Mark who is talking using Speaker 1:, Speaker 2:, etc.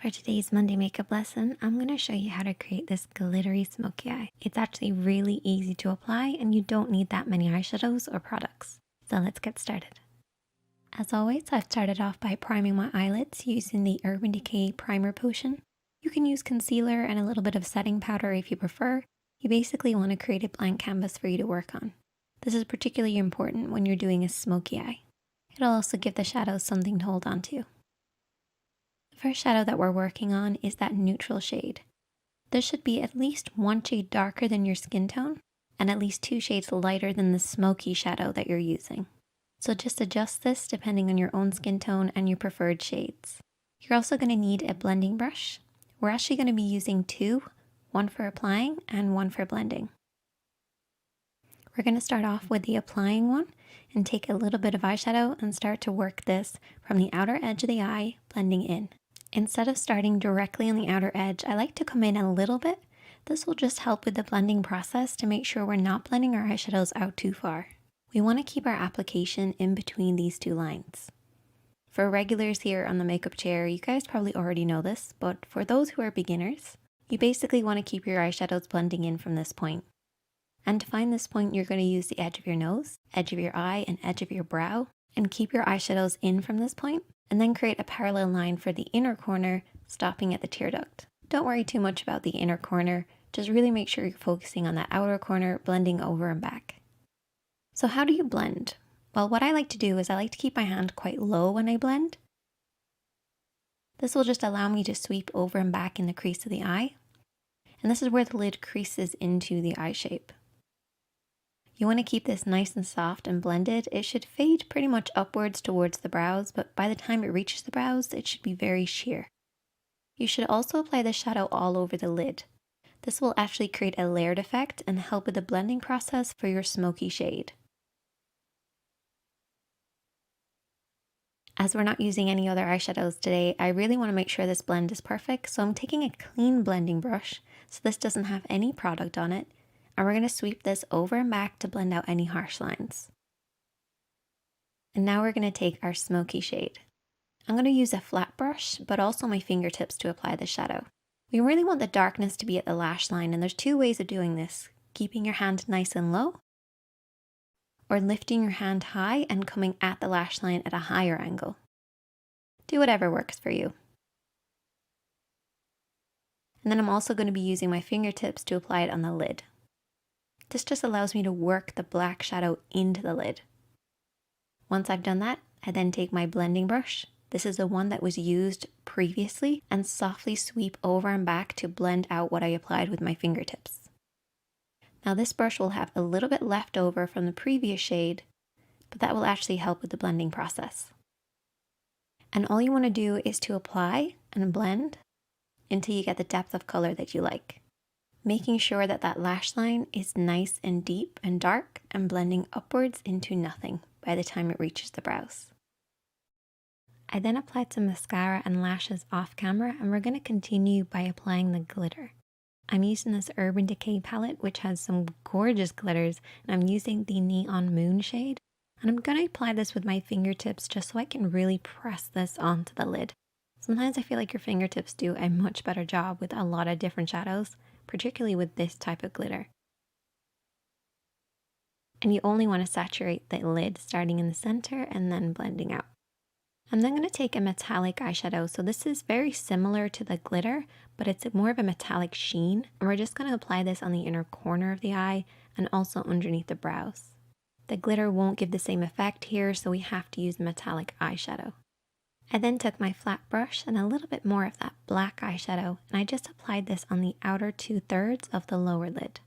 Speaker 1: For today's Monday makeup lesson, I'm going to show you how to create this glittery smoky eye. It's actually really easy to apply and you don't need that many eyeshadows or products. So let's get started. As always, I've started off by priming my eyelids using the Urban Decay Primer Potion. You can use concealer and a little bit of setting powder if you prefer. You basically want to create a blank canvas for you to work on. This is particularly important when you're doing a smoky eye. It'll also give the shadows something to hold on to. The first shadow that we're working on is that neutral shade. This should be at least one shade darker than your skin tone and at least 2 shades lighter than the smoky shadow that you're using. So just adjust this depending on your own skin tone and your preferred shades. You're also going to need a blending brush. We're actually going to be using 2, one for applying and one for blending. We're going to start off with the applying one and take a little bit of eyeshadow and start to work this from the outer edge of the eye, blending in. Instead of starting directly on the outer edge, I like to come in a little bit. This will just help with the blending process to make sure we're not blending our eyeshadows out too far. We want to keep our application in between these 2 lines. For regulars here on the makeup chair, you guys probably already know this, but for those who are beginners, you basically want to keep your eyeshadows blending in from this point. And to find this point, you're going to use the edge of your nose, edge of your eye, and edge of your brow, and keep your eyeshadows in from this point, and then create a parallel line for the inner corner, stopping at the tear duct. Don't worry too much about the inner corner, just really make sure you're focusing on that outer corner, blending over and back. So how do you blend? Well, what I like to do is I like to keep my hand quite low when I blend. This will just allow me to sweep over and back in the crease of the eye, and this is where the lid creases into the eye shape. You want to keep this nice and soft and blended. It should fade pretty much upwards towards the brows, but by the time it reaches the brows, it should be very sheer. You should also apply the shadow all over the lid. This will actually create a layered effect and help with the blending process for your smoky shade. As we're not using any other eyeshadows today, I really want to make sure this blend is perfect, so I'm taking a clean blending brush, so this doesn't have any product on it. And we're going to sweep this over and back to blend out any harsh lines. And now we're going to take our smoky shade. I'm going to use a flat brush, but also my fingertips to apply the shadow. We really want the darkness to be at the lash line, and there's 2 ways of doing this. Keeping your hand nice and low, or lifting your hand high and coming at the lash line at a higher angle. Do whatever works for you. And then I'm also going to be using my fingertips to apply it on the lid. This just allows me to work the black shadow into the lid. Once I've done that, I then take my blending brush. This is the one that was used previously, and softly sweep over and back to blend out what I applied with my fingertips. Now this brush will have a little bit left over from the previous shade, but that will actually help with the blending process. And all you want to do is to apply and blend until you get the depth of color that you like, making sure that that lash line is nice and deep and dark and blending upwards into nothing by the time it reaches the brows. I then applied some mascara and lashes off camera, and we're going to continue by applying the glitter. I'm using this Urban Decay palette, which has some gorgeous glitters, and I'm using the Neon Moon shade. And I'm going to apply this with my fingertips just so I can really press this onto the lid. Sometimes I feel like your fingertips do a much better job with a lot of different shadows, particularly with this type of glitter. And you only want to saturate the lid starting in the center and then blending out. I'm then going to take a metallic eyeshadow. So this is very similar to the glitter, but it's more of a metallic sheen. And we're just going to apply this on the inner corner of the eye and also underneath the brows. The glitter won't give the same effect here, so we have to use metallic eyeshadow. I then took my flat brush and a little bit more of that black eyeshadow, and I just applied this on the outer 2/3 of the lower lid.